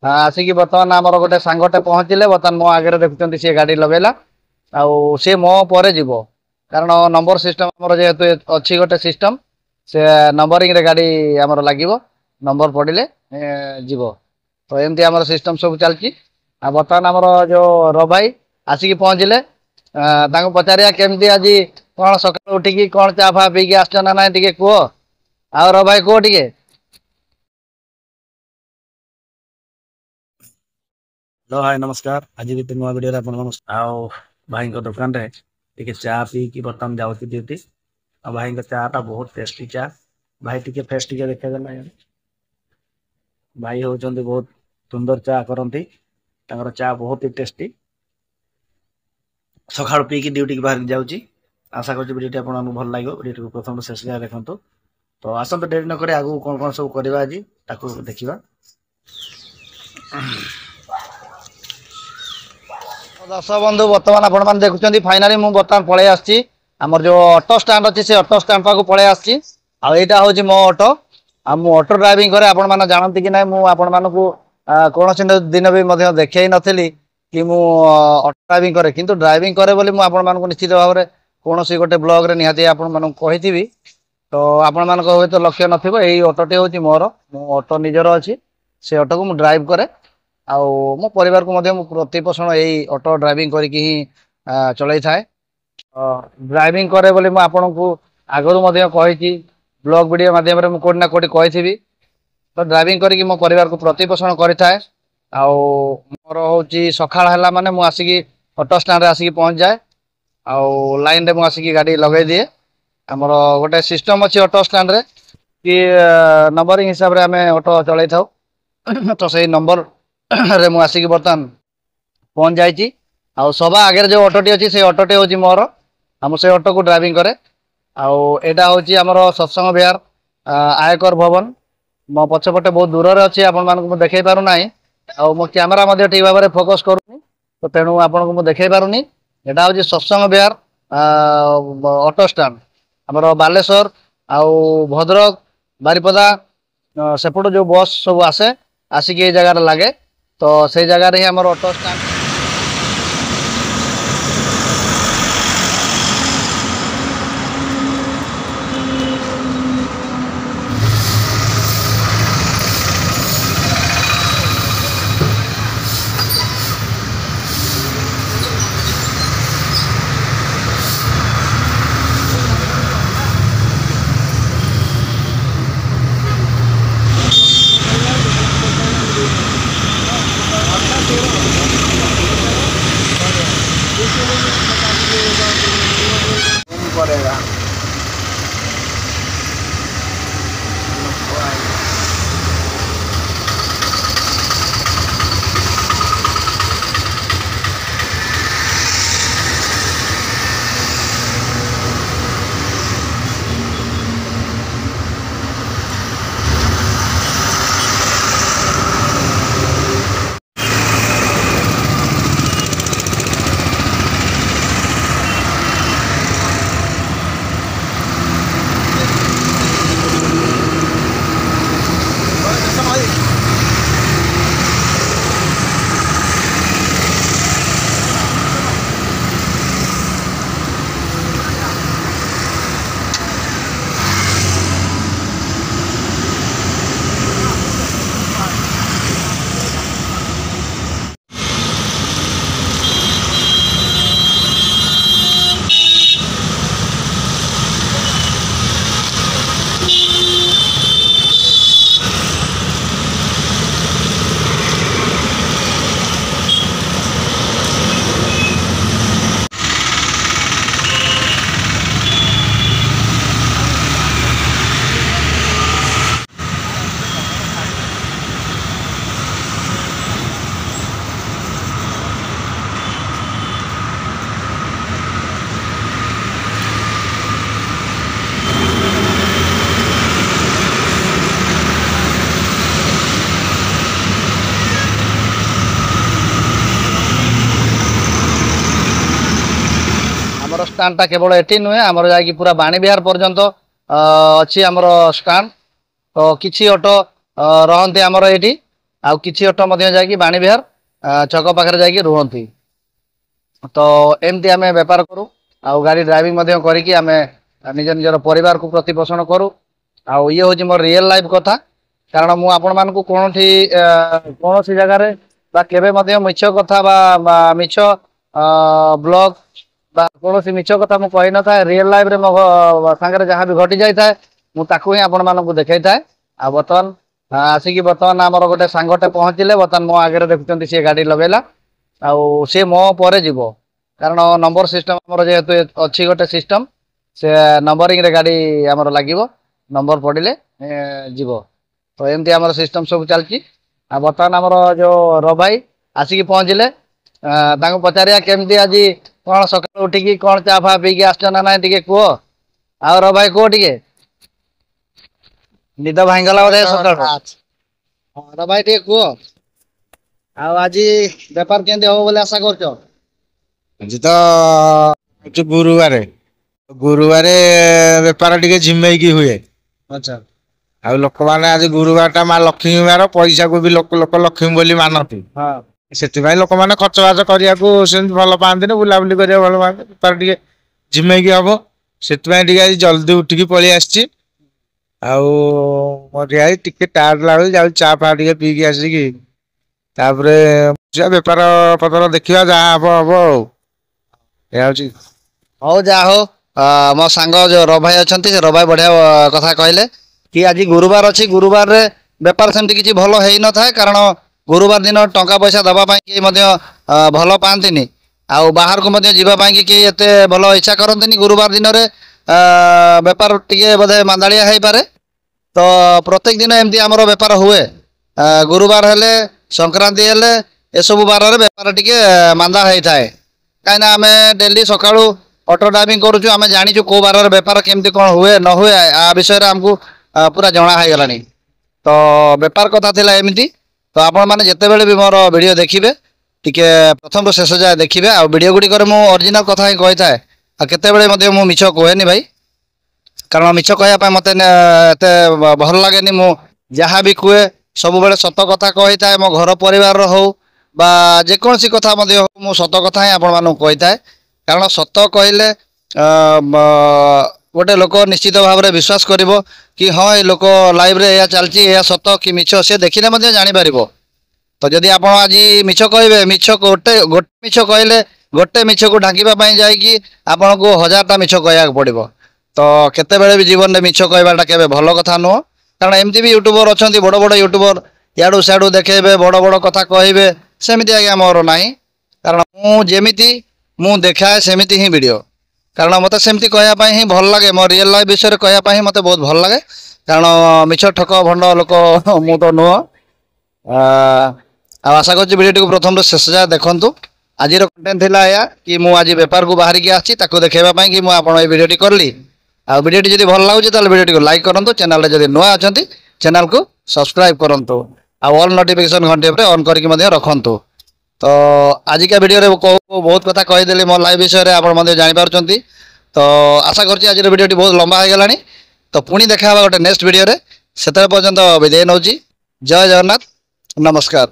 आसिकी बर्तमान आमर गोटे सांगटे पहुँचले बर्तमान मो आगे देखुं सी गाड़ी लगेला सी मो पर जीव कारण नंबर सिस्टम आमर जेहेतु अच्छी गोटे सिस्टम से नंबरिंग रे गाड़ी आमर लगे नंबर पड़े जीव तो एमती आमर सिस्टम सब चलती बर्तमान आमर जो रो भाई आसिकी पहुँचले पचारिया केमती आज कौन सका उठिकी कौन चा फा पीकी आस ना ना टे कह आ रो भाई कह टे हेलो हाय नमस्कार आज भी नुआ वीडियो आप भाई दुकान रे टिके चा पी कि बर्तमान जाऊँगी ड्यूटी आ भाई चा टा बहुत टेस्टी चा भाई टिके फेस टिके देखा देना भाई होचंदी बहुत सुंदर चा करती चा बहुत ही टेस्टी सकाळ पी कि ड्यूटी बाहर जाऊँगी आशा कर वीडियो आपको भल लगे वीडियो को प्रथम शेष जाए देखो तो आसत डेरी नक आगू कौन कौन सब करवा आज ताकू देखा दर्शक बंधु बर्तमान आपण देखुं फाइनाली मुझे बर्तमान पलि आमर जो ऑटो स्टैंड अच्छी से ऑटो स्टैंड पाक पलि आईटा हूँ मो ऑटो ऑटो ड्राइविंग करे आपण जानती कि ना मुझे कौन दिन भी देखे नी कि मु ऑटो ड्राइविंग करे किंतु ड्राइविंग करे बोली मुझे आपण निश्चित भाव में कौन गोटे ब्लॉग रे निहाती आपण कही तो आपण हूँ तो लक्ष्य नथिबो यही ऑटोटी हूँ मोर मो ऑटो निजर अच्छी से ऑटो को मुझे ड्राइव करे मो परिवार को प्रतिपोषण यही ऑटो ड्राइविंग करके ही चल थाए ड्राइविंग करे बोली मुझे आपन को आगुरी कही ब्लॉग वीडियो माध्यम में कोटी ना कोटी कही तो ड्राइविंग करके मो परिवार को प्रतिपोषण करें मोर हूँ सकाळ है माने मु आसिकी ऑटो स्टैंड आसिकी पहुँच जाए लाइन रे मु आसिकी गाड़ी लगे दिए आमर गोटे सिस्टम अच्छी ऑटो स्टैंड रे कि नंबरिंग हिसाब से आम ऑटो चल था तो सही नंबर रे मु आसिकी बर्तमान पहुँच जाइए सभा आगे जो ऑटोटी अच्छी से ऑटोटी हूँ मोर से ऑटो को ड्राइविंग करे आईटा हूँ आमर सत्संग विहार आयकर भवन मो पछपटे बहुत दूर रे अच्छी आपन देखे पारना मो कैमेरा ठीक भाव में फोकस करूनी तो तेणु आपन को देखे पारुनी यहाँ हूँ सत्संग विहार ऑटो स्टैंड आमर बालेश्वर आउ भद्रक बारिपदा सेपटू जो बस सब आसे आसिक ये जगार लगे तो से जगह ही आमर ऑटो स्टैंड पड़ेगा स्टैंड केवल एटी नुहे आमर जा पूरा बाणी विहार पर्यंत अच्छी आमर स्टैंड तो किसी ऑटो रहते आमर ये ଆଉ କିଛି ଅଟୋ ମଧ୍ୟ ଯାଇକି ବାଣୀବିହାର ଛକ ପାଖରେ ଯାଇକି ରୁହନ୍ତି। ତ ଏମିତି ଆମେ ବେପାର କରୁ ଆଉ ଗାଡ଼ି ଡ୍ରାଇଭିଂ ମଧ୍ୟ କରିକି ଆମେ ନିଜର ପରିବାରକୁ ପ୍ରତିପୋଷଣ କରୁ। ଆଉ ଇଏ ହେଉଛି ମୋର ରିଏଲ ଲାଇଫ କଥା। କାରଣ ମୁଁ ଆପଣମାନଙ୍କୁ କୌଣସି ଜାଗାରେ ବା କେବେ ମଧ୍ୟ ମିଛ କଥା ବା ମିଛ ବ୍ଲଗ ବା କୌଣସି ମିଛ କଥା ମୁଁ କହିନଥାଏ। ରିଏଲ ଲାଇଫରେ ମୋ ସାଙ୍ଗରେ ଯାହା ବି ଘଟି ଯାଇଥାଏ ମୁଁ ତାକୁ ହିଁ ଆପଣମାନଙ୍କୁ ଦେଖାଇଥାଏ। ଆଉ ବର୍ତ୍ତମାନ ଆମର ଗୋଟେ ସାଙ୍ଗଟେ ପହଞ୍ଚିଲେ, ବର୍ତ୍ତମାନ ମୋ ଆଗରେ ଦେଖୁଛନ୍ତି ସିଏ ଗାଡ଼ି ଲଗେଇଲା ଆଉ ସିଏ ମୋ ପରେ ଯିବ। କାରଣ ନମ୍ବର ସିଷ୍ଟମ ଆମର ଯେହେତୁ ଅଛି ଗୋଟେ ସିଷ୍ଟମ, ସେ ନମ୍ବରିଂରେ ଗାଡ଼ି ଆମର ଲାଗିବ, ନମ୍ବର ପଡ଼ିଲେ ଯିବ। ତ ଏମିତି ଆମର ସିଷ୍ଟମ ସବୁ ଚାଲିଛି। ଆଉ ବର୍ତ୍ତମାନ ଆମର ଯୋଉ ରଭାଇ ଆସିକି ପହଞ୍ଚିଲେ, ତାଙ୍କୁ ପଚାରିବା କେମିତି ଆଜି କଣ ସକାଳୁ ଉଠିକି କଣ ଚା ଫା ପିଇକି ଆସିଛ ନା ନାଇଁ ଟିକେ କୁହ। ଆଉ ରଭାଇ କୁହ ଟିକେ, ନିଦ ଭାଙ୍ଗିଗଲା ବୋଧେ ସକାଳୁ। ରଭାଇ ଟିକେ କୁହ, ଆଉ ଆଜି ବେପାର କେମିତି ହବ ବୋଲି ଆଶା କରୁଛ? ଆଜି ତ ଗୁରୁବାରେ ବେପାର ଟିକେ ଝିମେଇକି ହୁଏ। ଆଚ୍ଛା। ଆଉ ଲୋକମାନେ ଆଜି ଗୁରୁବାର ଟା ମା ଲକ୍ଷ୍ମୀ ବାର, ପଇସାକୁ ବି ଲୋକ ଲକ୍ଷ୍ମୀ ବୋଲି ମାନନ୍ତି। ହଁ। ସେଥିପାଇଁ ଲୋକମାନେ ଖର୍ଚ୍ଚ ବାର୍ଚ୍ଚ କରିବାକୁ ସେମିତି ଭଲ ପାଆନ୍ତିନି, ବୁଲାବୁଲି କରିବାକୁ ଭଲ ପାଆନ୍ତି। ବେପାର ଟିକେ ଝିମେଇକି ହବ, ସେଥିପାଇଁ ଟିକେ ଆଜି ଜଲ୍ଦି ଉଠିକି ପଳେଇ ଆସିଛି। ଆଉ ଟିକେ ଟାୟାର୍ଡ ଲାଗୁଛି, ଯାଉଛି ଚା ଫା ଟିକେ ପିଇକି ଆସିକି ତାପରେ ବେପାର ପତ୍ର ଦେଖିବା, ଯାହା ହବ ହବ ଆଉ। ଏଇଆ ହଉଛି। ହଉ ଯାହା ହଉ, ମୋ ସାଙ୍ଗ ଯୋଉ ରଭାଇ ଅଛନ୍ତି, ସେ ରଭାଇ ବଢିଆ କଥା କହିଲେ କି ଆଜି ଗୁରୁବାର ଅଛି। ଗୁରୁବାରରେ ବେପାର ସେମିତି କିଛି ଭଲ ହେଇନଥାଏ, କାରଣ ଗୁରୁବାର ଦିନ ଟଙ୍କା ପଇସା ଦବା ପାଇଁ କେହି ମଧ୍ୟ ଭଲ ପାଆନ୍ତିନି। ଆଉ ବାହାରକୁ ମଧ୍ୟ ଯିବା ପାଇଁ କି କେହି ଏତେ ଭଲ ଇଚ୍ଛା କରନ୍ତିନି। ଗୁରୁବାର ଦିନରେ ବେପାର ଟିକେ ବୋଧେ ମାନ୍ଦାଳିଆ ହେଇପାରେ। ତ ପ୍ରତ୍ୟେକ ଦିନ ଏମିତି ଆମର ବେପାର ହୁଏ। ଗୁରୁବାର ହେଲେ, ସଂକ୍ରାନ୍ତି ହେଲେ, ଏସବୁ ବାରରେ ବେପାର ଟିକେ ମାନ୍ଦା ହେଇଥାଏ। କାହିଁକିନା ଆମେ ଡେଲି ସକାଳୁ ଅଟୋ ଡ୍ରାଇଭିଂ କରୁଛୁ, ଆମେ ଜାଣିଛୁ କୋଉ ବାରରେ ବେପାର କେମିତି କଣ ହୁଏ ନ ହୁଏ, ବିଷୟରେ ଆମକୁ ପୁରା ଜଣା ହେଇଗଲାଣି। ତ ବେପାର କଥା ଥିଲା ଏମିତି। ତ ଆପଣମାନେ ଯେତେବେଳେ ବି ମୋର ଭିଡ଼ିଓ ଦେଖିବେ ଟିକେ ପ୍ରଥମରୁ ଶେଷ ଯାଏ ଦେଖିବେ। ଆଉ ଭିଡ଼ିଓ ଗୁଡ଼ିକରେ ମୁଁ ଅରିଜିନାଲ କଥା ହିଁ କହିଥାଏ, ଆଉ କେତେବେଳେ ମଧ୍ୟ ମୁଁ ମିଛ କୁହେନି ଭାଇ। କାରଣ ମିଛ କହିବା ପାଇଁ ମୋତେ ଏତେ ଭଲ ଲାଗେନି। ମୁଁ ଯାହା ବି କୁହେ ସବୁବେଳେ ସତ କଥା କହିଥାଏ। ମୋ ଘର ପରିବାରର ହଉ ବା ଯେକୌଣସି କଥା ମଧ୍ୟ ହଉ, ମୁଁ ସତ କଥା ହିଁ ଆପଣମାନଙ୍କୁ କହିଥାଏ। କାରଣ ସତ କହିଲେ ଗୋଟେ ଲୋକ ନିଶ୍ଚିତ ଭାବରେ ବିଶ୍ୱାସ କରିବ କି ହଁ ଏ ଲୋକ ଲାଇଭରେ ଏହା ଚାଲିଛି, ଏହା ସତ କି ମିଛ ସେ ଦେଖିଲେ ମଧ୍ୟ ଜାଣିପାରିବ। ତ ଯଦି ଆପଣ ଆଜି ମିଛ କହିବେ, ଗୋଟେ ମିଛ କହିଲେ ଗୋଟେ ମିଛକୁ ଢାଙ୍କିବା ପାଇଁ ଯାଇକି ଆପଣଙ୍କୁ 1000ଟା ମିଛ କହିବାକୁ ପଡ଼ିବ। ତ କେତେବେଳେ ବି ଜୀବନରେ ମିଛ କହିବାଟା କେବେ ଭଲ କଥା ନୁହଁ। କାରଣ ଏମିତି ବି ୟୁଟ୍ୟୁବର ଅଛନ୍ତି, ବଡ଼ ବଡ଼ ୟୁଟ୍ୟୁବର, ଇଆଡ଼ୁ ସିଆଡ଼ୁ ଦେଖେଇବେ, ବଡ଼ ବଡ଼ କଥା କହିବେ। ସେମିତି ଆଜ୍ଞା ମୋର ନାହିଁ। କାରଣ ମୁଁ ଯେମିତି ମୁଁ ଦେଖାଏ ସେମିତି ହିଁ ଭିଡ଼ିଓ। କାରଣ ମୋତେ ସେମିତି କହିବା ପାଇଁ ହିଁ ଭଲ ଲାଗେ। ମୋ ରିଏଲ ଲାଇଫ୍ ବିଷୟରେ କହିବା ପାଇଁ ହିଁ ମୋତେ ବହୁତ ଭଲ ଲାଗେ। କାରଣ ମିଛ ଠକ ଭଣ୍ଡ ଲୋକ ମୁଁ ତ ନୁହଁ। ଆଉ ଆଶା କରୁଛି ଭିଡ଼ିଓଟିକୁ ପ୍ରଥମରୁ ଶେଷ ଯାଏ ଦେଖନ୍ତୁ। ଆଜିର କଣ୍ଟେଣ୍ଟ ଥିଲା ଏହା କି ମୁଁ ଆଜି ବେପାରକୁ ବାହାରିକି ଆସିଛି, ତାକୁ ଦେଖାଇବା ପାଇଁ କି ମୁଁ ଆପଣ ଏଇ ଭିଡ଼ିଓଟି କଲି। ଆଉ ଭିଡ଼ିଓଟି ଯଦି ଭଲ ଲାଗୁଛି ତାହେଲେ ଭିଡ଼ିଓଟିକୁ ଲାଇକ୍ କରନ୍ତୁ। ଚ୍ୟାନେଲରେ ଯଦି ନୂଆ ଅଛନ୍ତି ଚ୍ୟାନେଲକୁ ସବସ୍କ୍ରାଇବ୍ କରନ୍ତୁ। ଆଉ ଅଲ୍ ନୋଟିଫିକେସନ୍ ଘଣ୍ଟି ଉପରେ ଅନ୍ କରିକି ମଧ୍ୟ ରଖନ୍ତୁ। ତ ଆଜିକା ଭିଡ଼ିଓରେ ବହୁତ କଥା କହିଦେଲି ମୋ ଲାଇଭ୍ ବିଷୟରେ, ଆପଣ ମଧ୍ୟ ଜାଣିପାରୁଛନ୍ତି। ତ ଆଶା କରୁଛି ଆଜିର ଭିଡ଼ିଓଟି ବହୁତ ଲମ୍ବା ହେଇଗଲାଣି। ତ ପୁଣି ଦେଖା ହେବା ଗୋଟେ ନେକ୍ସଟ ଭିଡ଼ିଓରେ। ସେତେବେଳେ ପର୍ଯ୍ୟନ୍ତ ବିଦାୟ ନେଉଛି। ଜୟ ଜଗନ୍ନାଥ, ନମସ୍କାର।